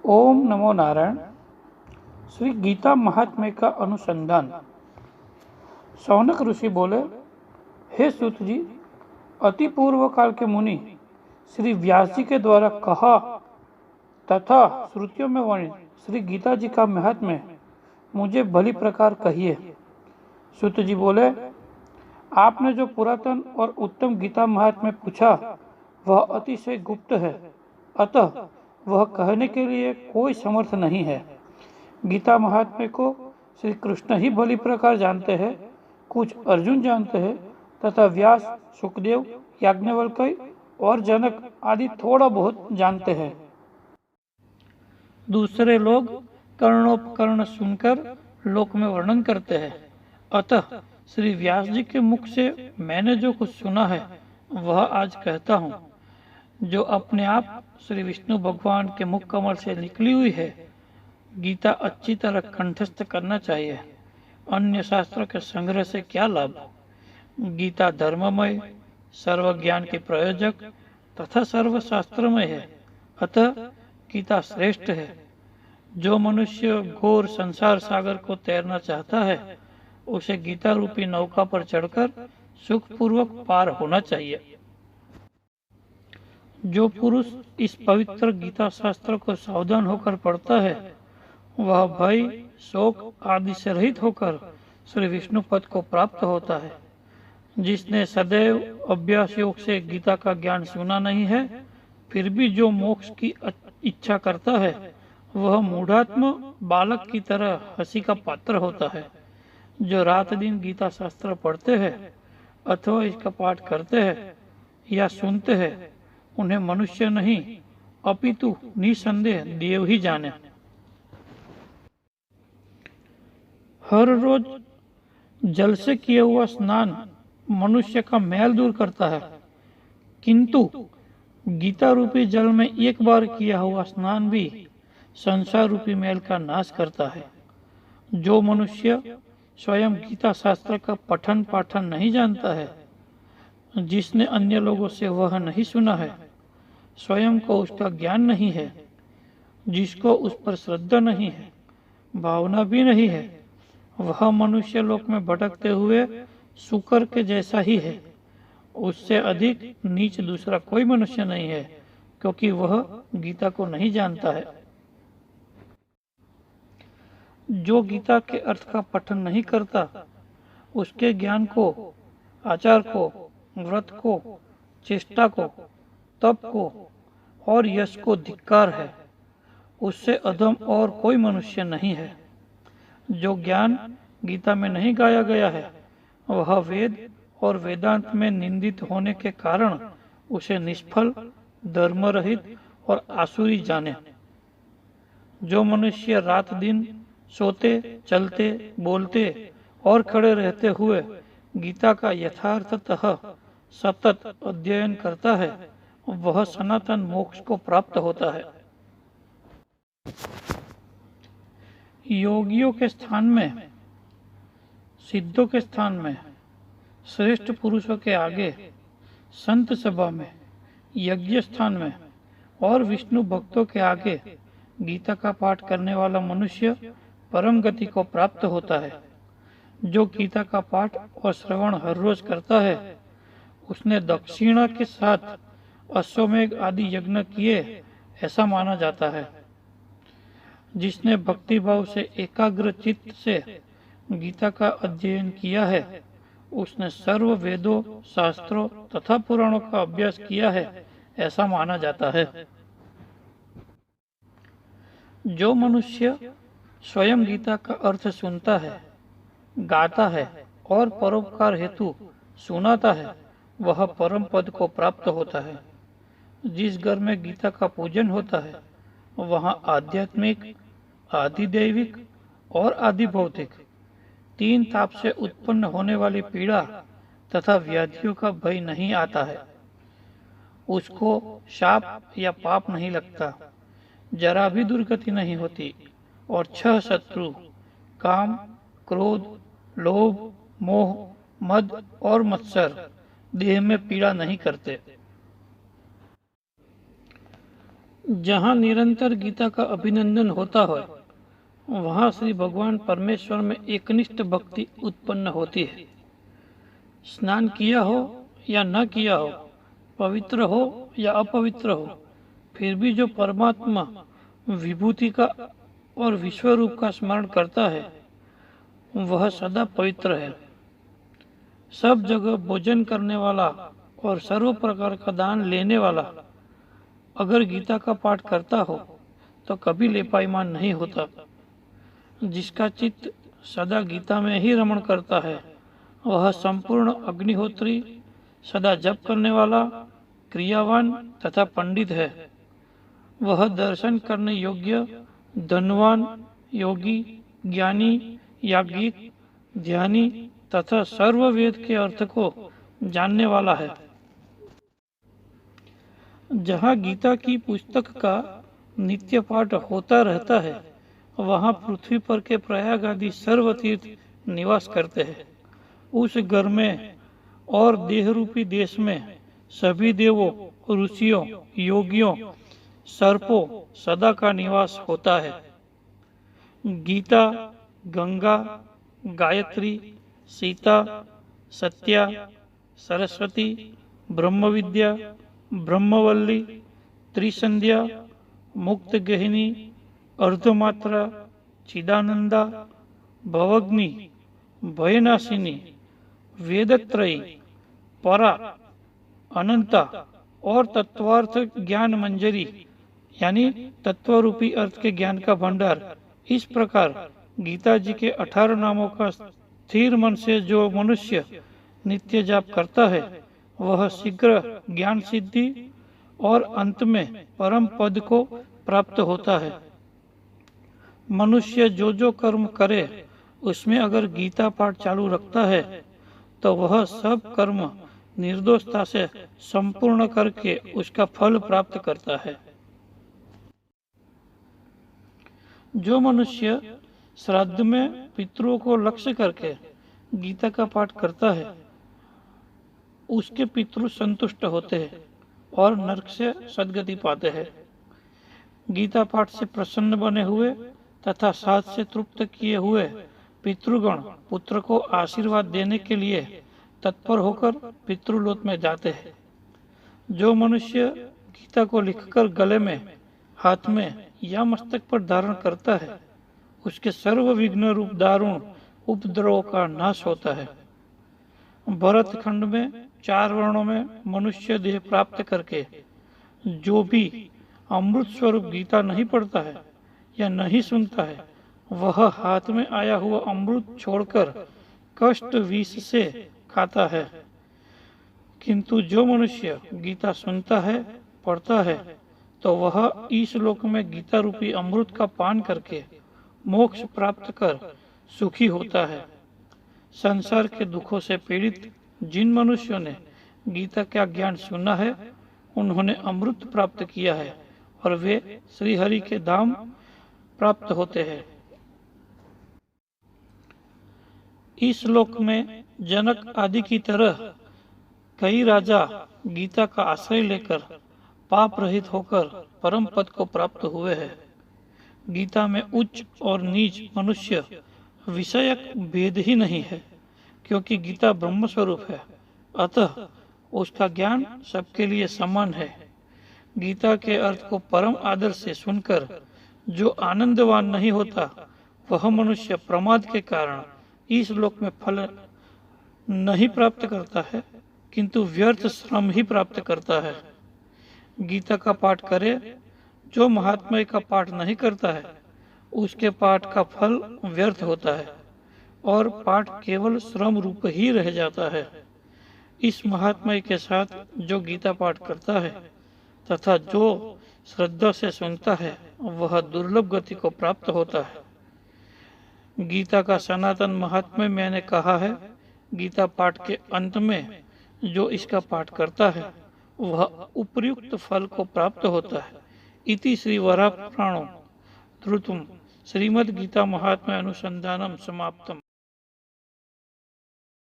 ओम नमो नारायण। श्री गीता महात्म्य का अनुसंधान। शौनक ऋषि बोले, हे सूत जी, अति पूर्व काल के मुनि श्री व्यास जी के द्वारा कहा तथा श्रुतियों में वर्णित श्री गीता जी का महात्म्य मुझे भली प्रकार कहिए। सूत जी बोले, आपने जो पुरातन और उत्तम गीता महात्म्य पूछा वह अतिशय गुप्त है, अतः वह कहने के लिए कोई समर्थ नहीं है। गीता महात्म्य को श्री कृष्ण ही भली प्रकार जानते हैं, कुछ अर्जुन जानते हैं तथा व्यास, सुखदेव, याज्ञवल्क्य और जनक आदि थोड़ा बहुत जानते हैं। दूसरे लोग कर्णोपकर्ण सुनकर लोक में वर्णन करते हैं। अतः श्री व्यास जी के मुख से मैंने जो कुछ सुना है वह आज कहता हूँ। जो अपने आप श्री विष्णु भगवान के मुख कमल से निकली हुई है, गीता अच्छी तरह कंठस्थ करना चाहिए। अन्य शास्त्रों के संग्रह से क्या लाभ। गीता धर्ममय, सर्व ज्ञान के प्रयोजक तथा सर्व शास्त्रमय है, अतः गीता श्रेष्ठ है। जो मनुष्य घोर संसार सागर को तैरना चाहता है उसे गीता रूपी नौका पर चढ़कर सुखपूर्वक पार होना चाहिए। जो पुरुष इस पवित्र गीता शास्त्र को सावधान होकर पढ़ता है वह भय, शोक आदि से रहित होकर श्री विष्णु पद को प्राप्त होता है। जिसने सदैव अभ्यास योग से गीता का ज्ञान सुना नहीं है, फिर भी जो मोक्ष की इच्छा करता है वह मूढ़ात्म बालक की तरह हंसी का पात्र होता है। जो रात दिन गीता शास्त्र पढ़ते हैं अथवा इसका पाठ करते हैं या सुनते हैं, उन्हें मनुष्य नहीं अपितु निसंदेह देव ही जाने। हर रोज जल से किया हुआ स्नान मनुष्य का मैल दूर करता है, किंतु गीता रूपी जल में एक बार किया हुआ स्नान भी संसार रूपी मैल का नाश करता है। जो मनुष्य स्वयं गीता शास्त्र का पठन पाठन नहीं जानता है, जिसने अन्य लोगों से वह नहीं सुना है, स्वयं को उसका ज्ञान नहीं है, जिसको उस पर श्रद्धा नहीं है, भावना भी नहीं है, वह मनुष्य लोक में भटकते हुए शुकर के जैसा ही है। उससे अधिक नीच दूसरा कोई मनुष्य नहीं है, क्योंकि वह गीता को नहीं जानता है। जो गीता के अर्थ का पठन नहीं करता, उसके ज्ञान को, आचार को, व्रत को, चेष्टा को, तप को और यश को धिक्कार है। उससे अधम और कोई मनुष्य नहीं है। जो ज्ञान गीता में नहीं गाया गया है वह वेद और वेदांत में निंदित होने के कारण उसे निष्फल, धर्म रहित और आसुरी जाने। जो मनुष्य रात दिन सोते, चलते, बोलते और खड़े रहते हुए गीता का यथार्थतः सतत अध्ययन करता है वह सनातन मोक्ष को प्राप्त होता है। योगियों के स्थान में, सिद्धों के स्थान में, श्रेष्ठ पुरुषों के आगे, संत सभा में, यज्ञ स्थान में और विष्णु भक्तों के आगे गीता का पाठ करने वाला मनुष्य परम गति को प्राप्त होता है। जो गीता का पाठ और श्रवण हर रोज करता है उसने दक्षिणा के साथ अश्वमेघ आदि यज्ञ किए ऐसा माना जाता है। जिसने भक्ति भाव से एकाग्र चित्त से गीता का अध्ययन किया है उसने सर्व वेदों, शास्त्रों तथा पुराणों का अभ्यास किया है ऐसा माना जाता है। जो मनुष्य स्वयं गीता का अर्थ सुनता है, गाता है और परोपकार हेतु सुनाता है वह परम पद को प्राप्त होता है। जिस घर में गीता का पूजन होता है वहाँ आध्यात्मिक, आधिदैविक और आदि भौतिक तीन ताप से उत्पन्न होने वाली पीड़ा तथा व्याधियों का भय नहीं आता है। उसको शाप या पाप नहीं लगता, जरा भी दुर्गति नहीं होती और 6 शत्रु काम, क्रोध, लोभ, मोह, मद और मत्सर देह में पीड़ा नहीं करते। जहाँ निरंतर गीता का अभिनंदन होता है वहाँ श्री भगवान परमेश्वर में एकनिष्ठ भक्ति उत्पन्न होती है। स्नान किया हो या न किया हो, पवित्र हो या अपवित्र हो, फिर भी जो परमात्मा विभूति का और विश्व रूप का स्मरण करता है वह सदा पवित्र है। सब जगह भोजन करने वाला और सर्व प्रकार का दान लेने वाला अगर गीता का पाठ करता हो तो कभी लेपायमान नहीं होता। जिसका चित्त सदा गीता में ही रमण करता है वह संपूर्ण अग्निहोत्री, सदा जप करने वाला, क्रियावान तथा पंडित है। वह दर्शन करने योग्य, धनवान, योगी, ज्ञानी, याज्ञिक, ध्यानी तथा सर्व वेद के अर्थ को जानने वाला है। जहाँ गीता की पुस्तक का नित्य पाठ होता रहता है वहाँ पृथ्वी पर के प्रयाग आदि सर्व तीर्थ निवास करते हैं। उस घर में और देह रूपी देश में सभी देवों, ऋषियों, योगियों, सर्पों सदा का निवास होता है। गीता, गंगा, गायत्री, सीता, सत्या, सरस्वती, ब्रह्म विद्या, ब्रह्मवल्ली, त्रिसंध्या, मुक्त गहिनी, अर्धमात्रा, चिदानंदा, भवग्नि, भयनाशिनी, वेदत्रयी, परा, अनंता और तत्वार्थ ज्ञान मंजरी यानी तत्व रूपी अर्थ के ज्ञान का भंडार, इस प्रकार गीता जी के 18 नामों का स्थिर मन से जो मनुष्य नित्य जाप करता है वह शीघ्र ज्ञान सिद्धि और अंत में परम पद को प्राप्त होता है। मनुष्य जो जो कर्म करे उसमें अगर गीता पाठ चालू रखता है तो वह सब कर्म निर्दोषता से संपूर्ण करके उसका फल प्राप्त करता है। जो मनुष्य श्राद्ध में पितरों को लक्ष्य करके गीता का पाठ करता है उसके पितृ संतुष्ट होते हैं और नरक से सद्गति पाते हैं। गीता पाठ से प्रसन्न बने हुए तथा साथ से तृप्त किए हुए पितृगण पुत्र को आशीर्वाद देने के लिए तत्पर होकर पितृलोक में जाते हैं। जो मनुष्य गीता को लिखकर गले में, हाथ में या मस्तक पर धारण करता है उसके सर्व विघ्न रूप दारुण उपद्रव का नाश होता है। भरत खंड में 4 वर्णों में मनुष्य देह प्राप्त करके जो भी अमृत स्वरूप गीता नहीं पढ़ता है या नहीं सुनता है वह हाथ में आया हुआ अमृत छोड़कर कष्ट विष से खाता है। किंतु जो मनुष्य गीता सुनता है, पढ़ता है तो वह इस लोक में गीता रूपी अमृत का पान करके मोक्ष प्राप्त कर सुखी होता है। संसार के दुखों से पीड़ित जिन मनुष्यों ने गीता का ज्ञान सुना है उन्होंने अमृत प्राप्त किया है और वे श्री हरि के धाम प्राप्त होते हैं। इस लोक में जनक आदि की तरह कई राजा गीता का आश्रय लेकर पाप रहित होकर परम पद को प्राप्त हुए हैं। गीता में उच्च और नीच मनुष्य विषयक भेद ही नहीं है क्योंकि गीता ब्रह्म स्वरूप है, अतः उसका ज्ञान सबके लिए समान है। गीता के अर्थ को परम आदर से सुनकर जो आनंदवान नहीं होता वह मनुष्य प्रमाद के कारण इस लोक में फल नहीं प्राप्त करता है किंतु व्यर्थ श्रम ही प्राप्त करता है। गीता का पाठ करे, जो महात्मा का पाठ नहीं करता है उसके पाठ का फल व्यर्थ होता है और पाठ केवल श्रम रूप ही रह जाता है। इस महात्मा के साथ जो गीता पाठ करता है तथा जो श्रद्धा से सुनता है वह दुर्लभ गति को प्राप्त होता है। गीता का सनातन महात्म्य मैंने कहा है। गीता पाठ के अंत में जो इसका पाठ करता है वह उपयुक्त फल को प्राप्त होता है। इति श्री वराह पुराणो धृतम श्रीमद् गीता महात्म्य अनुसंधानम समाप्तम।